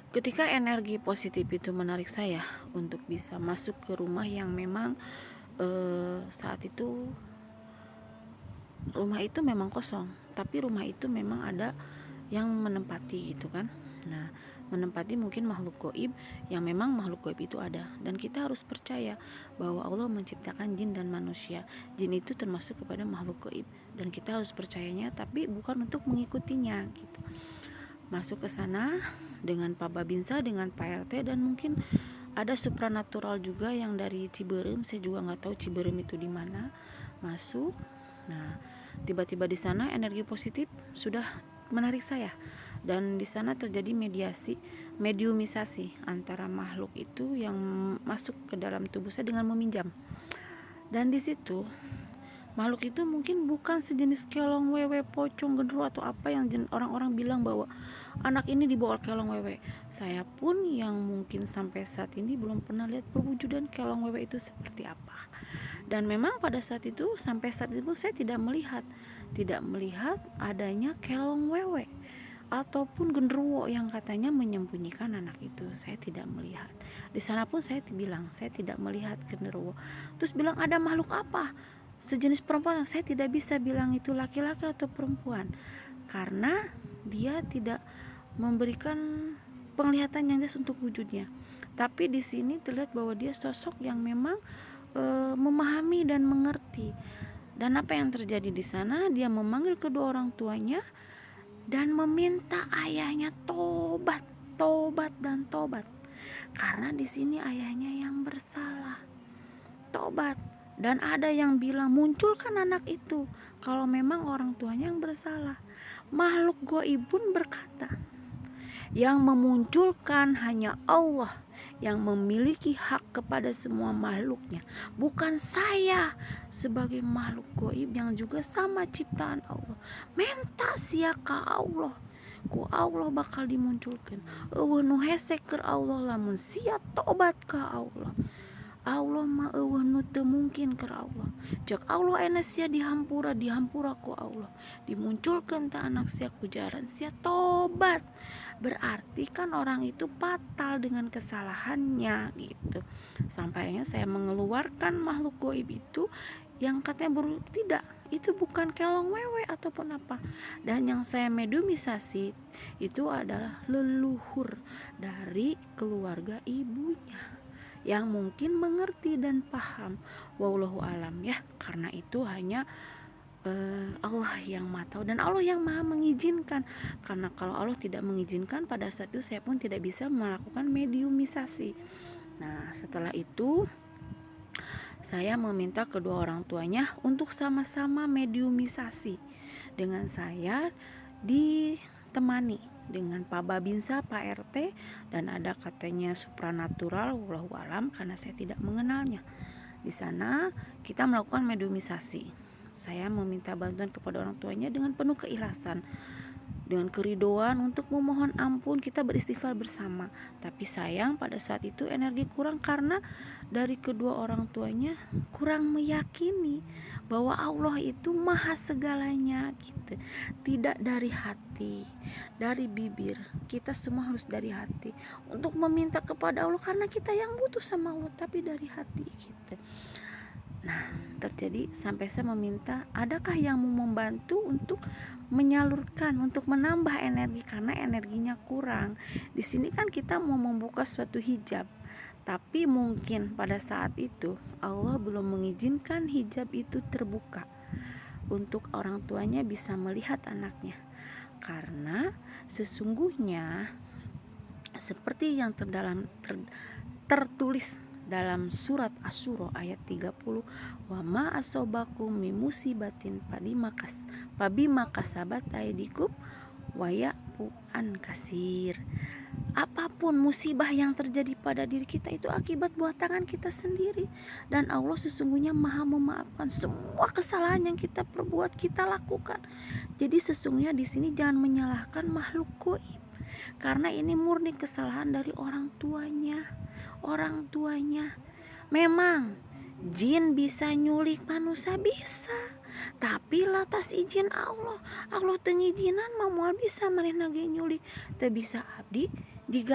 Ketika energi positif itu menarik saya untuk bisa masuk ke rumah yang memang saat itu rumah itu memang kosong, tapi rumah itu memang ada yang menempati gitu kan. Nah, menempati mungkin makhluk gaib, yang memang makhluk gaib itu ada, dan kita harus percaya bahwa Allah menciptakan jin dan manusia. Jin itu termasuk kepada makhluk gaib, dan kita harus percayanya, tapi bukan untuk mengikutinya gitu. Masuk ke sana dengan Pak Babinsa, dengan Pak RT, dan mungkin ada supranatural juga yang dari Ciberem. Saya juga nggak tahu Ciberem itu di mana. Masuk, nah tiba-tiba di sana energi positif sudah menarik saya, dan di sana terjadi mediumisasi antara makhluk itu yang masuk ke dalam tubuh saya dengan meminjam. Dan di situ makhluk itu mungkin bukan sejenis kelong wewe, pocong, genderuwo atau apa yang orang-orang bilang bahwa anak ini dibawa kelong wewe. Saya pun yang mungkin sampai saat ini belum pernah lihat perwujudan kelong wewe itu seperti apa. Dan memang pada saat itu, sampai saat itu saya tidak melihat adanya kelong wewe ataupun genderuwo yang katanya menyembunyikan anak itu. Saya tidak melihat. Di sana pun saya bilang saya tidak melihat genderuwo. Terus bilang ada makhluk apa? Sejenis perempuan. Saya tidak bisa bilang itu laki-laki atau perempuan, karena dia tidak memberikan penglihatan yang jelas untuk wujudnya. Tapi di sini terlihat bahwa dia sosok yang memang memahami dan mengerti. Dan apa yang terjadi di sana? Dia memanggil kedua orang tuanya dan meminta ayahnya tobat, dan tobat. Karena di sini ayahnya yang bersalah. Tobat. Dan ada yang bilang munculkan anak itu kalau memang orang tuanya yang bersalah. Makhluk gaib pun berkata, yang memunculkan hanya Allah, yang memiliki hak kepada semua makhluknya, bukan saya sebagai makhluk gaib yang juga sama ciptaan Allah. Menta sia ka Allah, ku Allah bakal dimunculkan. Eueuh nu hese keur Allah lamun sia tobat ka Allah. Allah mah eueuh nu teu mungkin keur Allah. Cek Allah ena sia dihampura ku Allah. Dimunculkeun teh anak sia ku jaran sia tobat. Berarti kan orang itu fatal dengan kesalahannya gitu. Sampainya saya mengeluarkan makhluk gaib itu yang katanya tidak, itu bukan kelong wewe ataupun apa. Dan yang saya mediumisasi itu adalah leluhur dari keluarga ibunya yang mungkin mengerti dan paham. Wallahu alam ya, karena itu hanya Allah yang maha tahu dan Allah yang maha mengizinkan. Karena kalau Allah tidak mengizinkan, pada saat itu saya pun tidak bisa melakukan mediumisasi. Nah, setelah itu saya meminta kedua orang tuanya untuk sama-sama mediumisasi dengan saya, ditemani dengan Pak Babinsa, Pak RT, dan ada katanya supranatural, wallahu alam, karena saya tidak mengenalnya. Di sana kita melakukan mediumisasi. Saya meminta bantuan kepada orang tuanya dengan penuh keikhlasan, dengan keridoan untuk memohon ampun. Kita beristighfar bersama. Tapi sayang pada saat itu energi kurang karena dari kedua orang tuanya kurang meyakini bahwa Allah itu maha segalanya gitu. Tidak dari hati, dari bibir. Kita semua harus dari hati untuk meminta kepada Allah, karena kita yang butuh sama Allah, tapi dari hati gitu. Nah, terjadi sampai saya meminta, adakah yang mau membantu untuk menyalurkan, untuk menambah energi karena energinya kurang. Di sini kan kita mau membuka suatu hijab, tapi mungkin pada saat itu Allah belum mengizinkan hijab itu terbuka untuk orang tuanya bisa melihat anaknya. Karena sesungguhnya seperti yang tertulis dalam surat Asy-Syura ayat 30, wa ma asobakum min musibatin fabima kasabat aydikum wa ya'fu an kasir. Apapun musibah yang terjadi pada diri kita itu akibat buat tangan kita sendiri, dan Allah sesungguhnya maha memaafkan semua kesalahan yang kita perbuat, kita lakukan. Jadi sesungguhnya di sini jangan menyalahkan makhluk gaib, karena ini murni kesalahan dari orang tuanya. Memang jin bisa nyulik manusia, bisa, tapi latas izin Allah. Allah tengizinan mah moal bisa manehna ge nyulik, teu bisa abdi jika